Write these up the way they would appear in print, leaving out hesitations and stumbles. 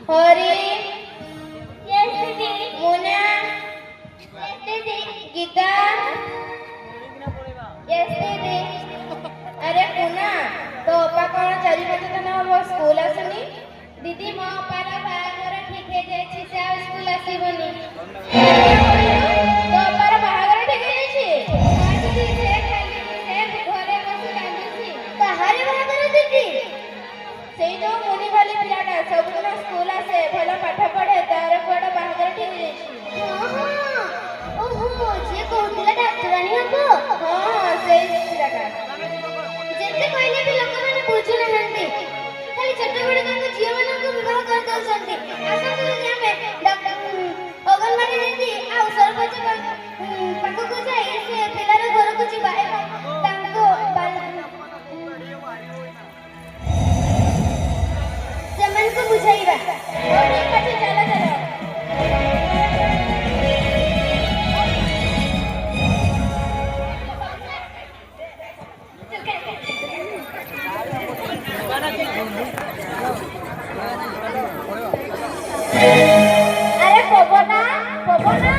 हरी, Yes, Didi. मुना, Yes, Didi. Gita, Yes, Didi. अरे कुना तो अपा कौन 4-5 दिन हम स्कूल आसुनी दीदी मो अपार बाहागर ठीक है जायछि से आ स्कूल आसीबनी। तो अपार बाहागर ठीक है हां दीदी से खाली से घरे बसी कांदुछि। कहारे बाहागर दीदी सेई जो मुनि वाली पिलाटा सब दिन स्कूल आसे भला पाठ पढ़े तार कोड बाहागर ठीक है हां हां ओहो जे कहतिला डाक्टरानी हबो। हां सेई पिलाटा जेते कहले भी लोक माने बुझु नहंती खाली छोट बड़ को झियो मन को विवाह कर दउछंती। आशा करू हमें अंगनवाड़ी दीदी आ सरपंच पाखो को जाई से पिलार घर को जिबा एवं तांको सेमन को बुझाइबा। ठीक है चलो चलो अरे पवना पवना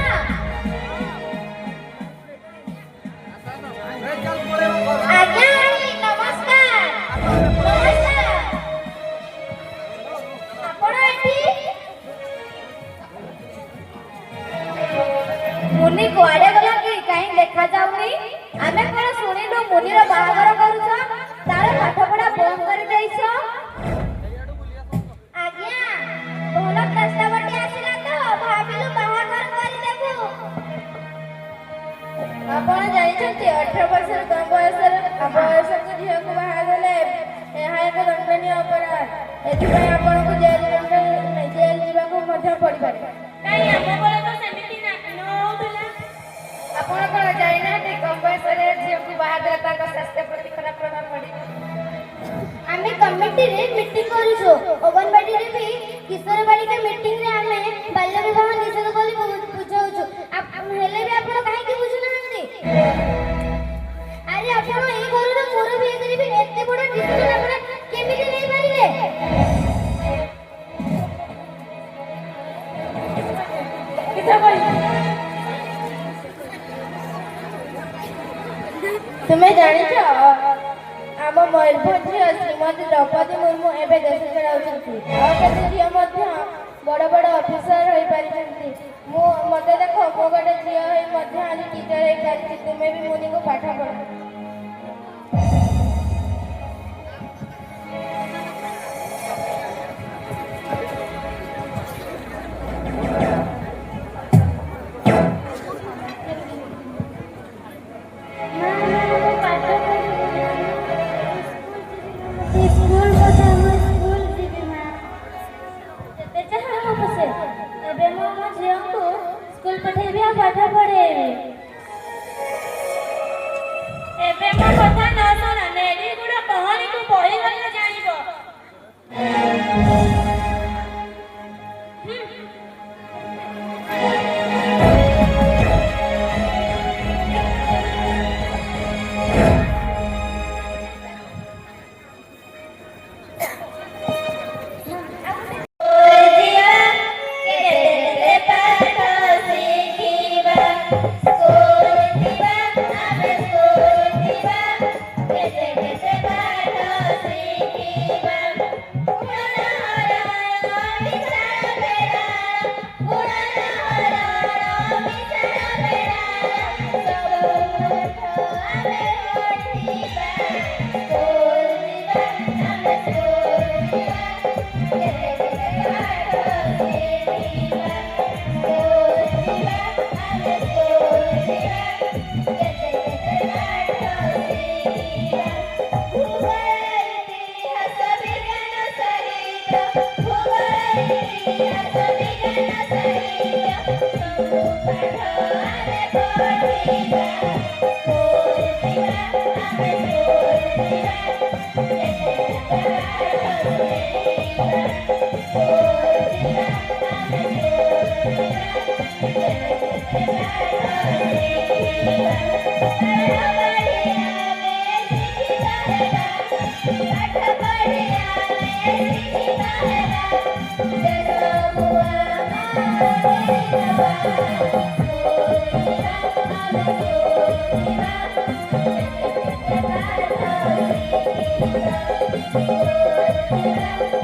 आज्ञा रानी नमस्कार नमस्कार आपण एठी मुनि कुआडे गला कि काई देखा जाउनी आमे कोन सुनिलु मुनिर बाहागर करूछ तार पाठ पढ़ा बंद कर देइछ आज्ञा भल प्रस्तावटी आसिला तो भाबिलु बाहागर करि देबु। आपण जानिछंती 18 वर्ष कम बयसर बयसक झियो को बाहागले ଏହା ଏକ ଦଣ୍ଡନୀୟ ଅପରାଧ ଏଥିପାଇଁ ଆପଣଙ୍କୁ ଜେଲ୍ ଯିବାକୁ ମଧ୍ୟ ପଡ଼ିପାରେ। କାଇଁ ଆମ ବେଳେ ତ ସେମିତି ନା ନଉଥିଲା। ଆପଣ କଣ ଜାଣିନାହାନ୍ତି କମ ବୟସରେ ଝିଅକୁ ବାହା ଦେଲେ ତାଙ୍କ ସ୍ୱାସ୍ଥ୍ୟ ପ୍ରତି ଖରାପ ପ୍ରଭାବ ପଡ଼ିବ। ଆମେ କମିଟିରେ ମିଟିଂ କରୁଛୁ ଅଙ୍ଗନବାଡିରେ ବି କିଶୋର ବାଳିକା ମିଟିଂରେ ଆମେ ବାଲ୍ୟ ବିବାହ ନିଷେଧ ବୋଲି ବୁଝାଉଛୁ ହେଲେ ବି ଆପଣ କାହିଁକି ବୁଝୁନାହାନ୍ତି? ଆରେ ଆପଣ ଏଇ ଘରର ମୁରବି ହେଇକରି ବି ଏତେ ବଡ଼ ଡିସିସନ ଆପଣ କେମିତି ନେଇପାରିଲେ? ତୁମେ ଜାଣିଛ ଆମ ମୟୂରଭଞ୍ଜ ଝିଅ ଶ୍ରୀମତୀ ଦ୍ରୌପଦୀ ମୁର୍ମୁ ଏବେ ଦେଶ ଚଳାଉଛନ୍ତି ଆଉ କେତେ ଝିଅ ମଧ୍ୟ ବଡ଼ ବଡ଼ ଅଫିସର ହୋଇପାରିଛନ୍ତି। ମୋତେ ଦେଖ ମୁଁ ଗୋଟେ ଝିଅ ହୋଇ ମଧ୍ୟ ଆଜି ଟିଚର ହେଇପାରିଛି। ତୁମେ ବି ମୁନିକୁ ପାଠ ପଢ଼। ଝିଅ